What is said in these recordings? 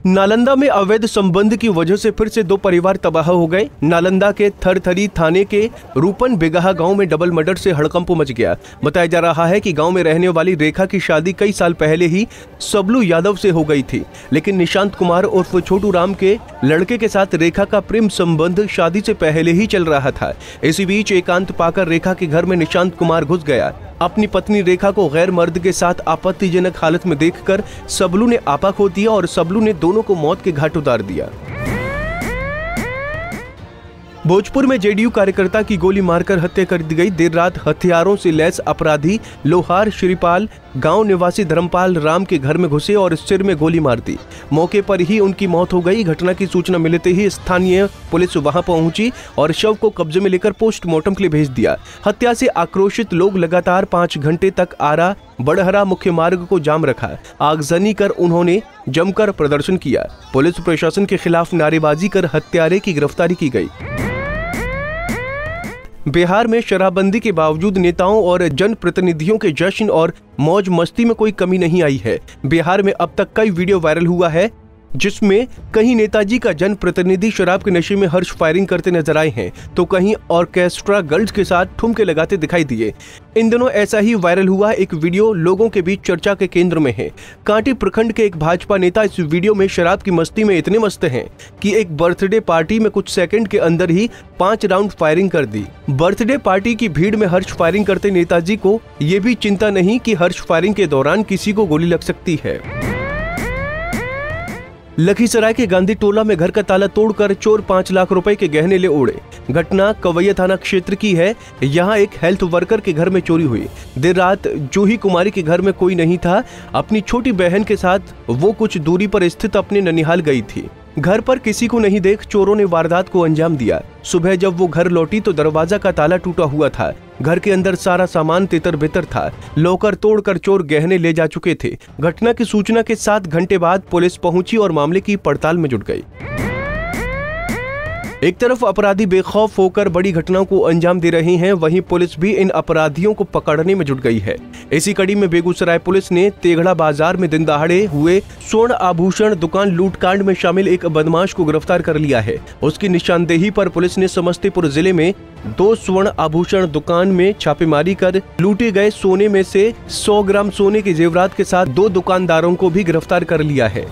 नालंदा में अवैध संबंध की वजह से फिर से 2 परिवार तबाह हो गए। नालंदा के थरथरी थाने के रूपन बेगाहा गांव में डबल मर्डर से हड़कंप मच गया। बताया जा रहा है कि गांव में रहने वाली रेखा की शादी कई साल पहले ही सबलू यादव से हो गई थी, लेकिन निशांत कुमार उर्फ छोटू राम के लड़के के साथ रेखा का प्रेम संबंध शादी से पहले ही चल रहा था। इसी बीच एकांत पाकर रेखा के घर में निशांत कुमार घुस गया। अपनी पत्नी रेखा को गैर मर्द के साथ आपत्तिजनक हालत में देखकर सबलू ने आपा खो दिया और सबलू ने दोनों को मौत के घाट उतार दिया। भोजपुर में जेडीयू कार्यकर्ता की गोली मारकर हत्या कर दी गई। देर रात हथियारों से लैस अपराधी लोहार श्रीपाल गांव निवासी धर्मपाल राम के घर में घुसे और सिर में गोली मार दी। मौके पर ही उनकी मौत हो गई। घटना की सूचना मिलते ही स्थानीय पुलिस वहां पहुंची और शव को कब्जे में लेकर पोस्टमार्टम के लिए भेज दिया। हत्या से आक्रोशित लोग लगातार 5 घंटे तक आरा बड़हरा मुख्य मार्ग को जाम रखा। आगजनी कर उन्होंने जमकर प्रदर्शन किया। पुलिस प्रशासन के खिलाफ नारेबाजी कर हत्यारे की गिरफ्तारी की गई। बिहार में शराबबंदी के बावजूद नेताओं और जनप्रतिनिधियों के जश्न और मौज मस्ती में कोई कमी नहीं आई है। बिहार में अब तक कई वीडियो वायरल हुआ है जिसमें कहीं नेताजी का जनप्रतिनिधि शराब के नशे में हर्ष फायरिंग करते नजर आए हैं, तो कहीं ऑर्केस्ट्रा गर्ल्स के साथ ठुमके लगाते दिखाई दिए। इन दिनों ऐसा ही वायरल हुआ एक वीडियो लोगों के बीच चर्चा के केंद्र में है। कांटी प्रखंड के एक भाजपा नेता इस वीडियो में शराब की मस्ती में इतने मस्त हैं कि एक बर्थडे पार्टी में कुछ सेकंड के अंदर ही 5 राउंड फायरिंग कर दी। बर्थडे पार्टी की भीड़ में हर्ष फायरिंग करते नेताजी को ये भी चिंता नहीं कि हर्ष फायरिंग के दौरान किसी को गोली लग सकती है। लखीसराय के गांधी टोला में घर का ताला तोड़कर चोर 5 लाख रुपए के गहने ले उड़े। घटना कवैया थाना क्षेत्र की है। यहां एक हेल्थ वर्कर के घर में चोरी हुई। देर रात जूही कुमारी के घर में कोई नहीं था। अपनी छोटी बहन के साथ वो कुछ दूरी पर स्थित अपने ननिहाल गई थी। घर पर किसी को नहीं देख चोरों ने वारदात को अंजाम दिया। सुबह जब वो घर लौटी तो दरवाजा का ताला टूटा हुआ था। घर के अंदर सारा सामान तितर बितर था। लॉकर तोड़कर चोर गहने ले जा चुके थे। घटना की सूचना के 7 घंटे बाद पुलिस पहुंची और मामले की पड़ताल में जुट गई। एक तरफ अपराधी बेखौफ होकर बड़ी घटनाओं को अंजाम दे रहे हैं, वहीं पुलिस भी इन अपराधियों को पकड़ने में जुट गई है। इसी कड़ी में बेगूसराय पुलिस ने तेघड़ा बाजार में दिन दहाड़े हुए स्वर्ण आभूषण दुकान लूटकांड में शामिल एक बदमाश को गिरफ्तार कर लिया है। उसकी निशानदेही पर पुलिस ने समस्तीपुर जिले में 2 स्वर्ण आभूषण दुकान में छापेमारी कर लूटे गए सोने में से 100 ग्राम सोने के जेवरात के साथ 2 दुकानदारों को भी गिरफ्तार कर लिया है।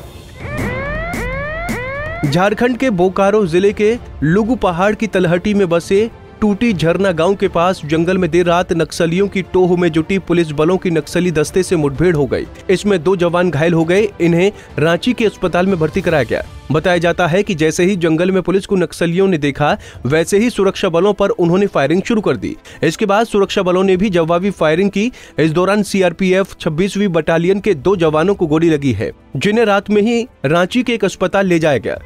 झारखंड के बोकारो जिले के लुगु पहाड़ की तलहटी में बसे टूटी झरना गांव के पास जंगल में देर रात नक्सलियों की टोह में जुटी पुलिस बलों की नक्सली दस्ते से मुठभेड़ हो गई। इसमें 2 जवान घायल हो गए। इन्हें रांची के अस्पताल में भर्ती कराया गया। बताया जाता है कि जैसे ही जंगल में पुलिस को नक्सलियों ने देखा, वैसे ही सुरक्षा बलों पर उन्होंने फायरिंग शुरू कर दी। इसके बाद सुरक्षा बलों ने भी जवाबी फायरिंग की। इस दौरान सीआरपीएफ 26वीं बटालियन के 2 जवानों को गोली लगी है, जिन्हें रात में ही रांची के एक अस्पताल ले जाया गया।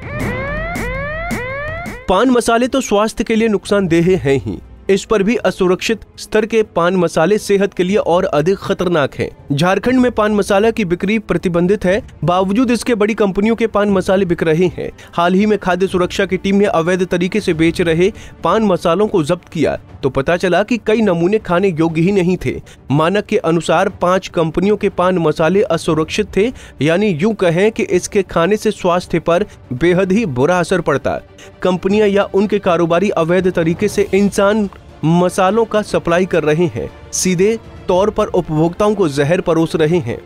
पान मसाले तो स्वास्थ्य के लिए नुकसानदेह हैं ही, इस पर भी असुरक्षित स्तर के पान मसाले सेहत के लिए और अधिक खतरनाक हैं। झारखंड में पान मसाला की बिक्री प्रतिबंधित है, बावजूद इसके बड़ी कंपनियों के पान मसाले बिक रहे हैं। हाल ही में खाद्य सुरक्षा की टीम ने अवैध तरीके से बेच रहे पान मसालों को जब्त किया तो पता चला कि कई नमूने खाने योग्य ही नहीं थे। मानक के अनुसार 5 कंपनियों के पान मसाले असुरक्षित थे, यानी यूं कहें कि इसके खाने से स्वास्थ्य पर बेहद ही बुरा असर पड़ता। कंपनियां या उनके कारोबारी अवैध तरीके से इंसान मसालों का सप्लाई कर रहे हैं, सीधे तौर पर उपभोक्ताओं को जहर परोस रहे हैं।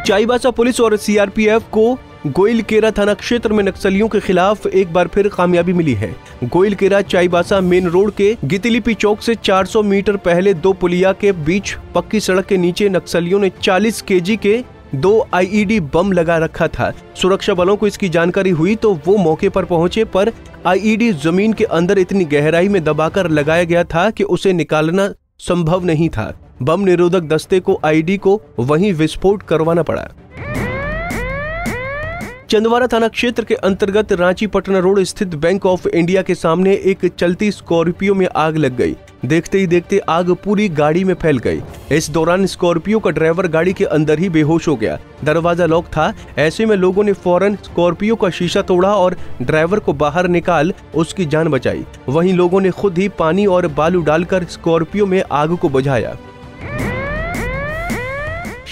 चाईबासा पुलिस और सीआरपीएफ को गोइलकेरा थाना क्षेत्र में नक्सलियों के खिलाफ एक बार फिर कामयाबी मिली है। गोइलकेरा चाईबासा मेन रोड के गितिलिपी चौक से 400 मीटर पहले 2 पुलिया के बीच पक्की सड़क के नीचे नक्सलियों ने 40 केजी के 2 आईईडी बम लगा रखा था। सुरक्षा बलों को इसकी जानकारी हुई तो वो मौके पर पहुंचे, पर आईईडी जमीन के अंदर इतनी गहराई में दबाकर लगाया गया था कि उसे निकालना संभव नहीं था। बम निरोधक दस्ते को आईईडी को वहीं विस्फोट करवाना पड़ा। चंदवारा थाना क्षेत्र के अंतर्गत रांची पटना रोड स्थित बैंक ऑफ इंडिया के सामने एक चलती स्कॉर्पियो में आग लग गई। देखते ही देखते आग पूरी गाड़ी में फैल गई। इस दौरान स्कॉर्पियो का ड्राइवर गाड़ी के अंदर ही बेहोश हो गया। दरवाजा लॉक था, ऐसे में लोगों ने फौरन स्कॉर्पियो का शीशा तोड़ा और ड्राइवर को बाहर निकाल उसकी जान बचाई। वहीं लोगों ने खुद ही पानी और बालू डालकर स्कॉर्पियो में आग को बुझाया।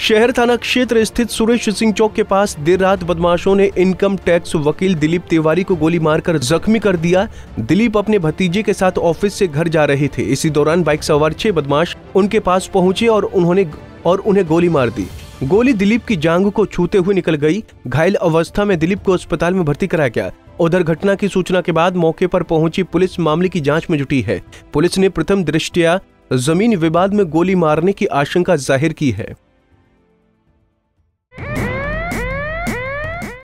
शहर थाना क्षेत्र स्थित सुरेश सिंह चौक के पास देर रात बदमाशों ने इनकम टैक्स वकील दिलीप तिवारी को गोली मारकर जख्मी कर दिया। दिलीप अपने भतीजे के साथ ऑफिस से घर जा रहे थे। इसी दौरान बाइक सवार 6 बदमाश उनके पास पहुंचे और उन्हें गोली मार दी। गोली दिलीप की जांघ को छूते हुए निकल गई। घायल अवस्था में दिलीप को अस्पताल में भर्ती कराया गया। उधर घटना की सूचना के बाद मौके पर पहुंची पुलिस मामले की जांच में जुटी है। पुलिस ने प्रथम दृष्टया जमीन विवाद में गोली मारने की आशंका जाहिर की है।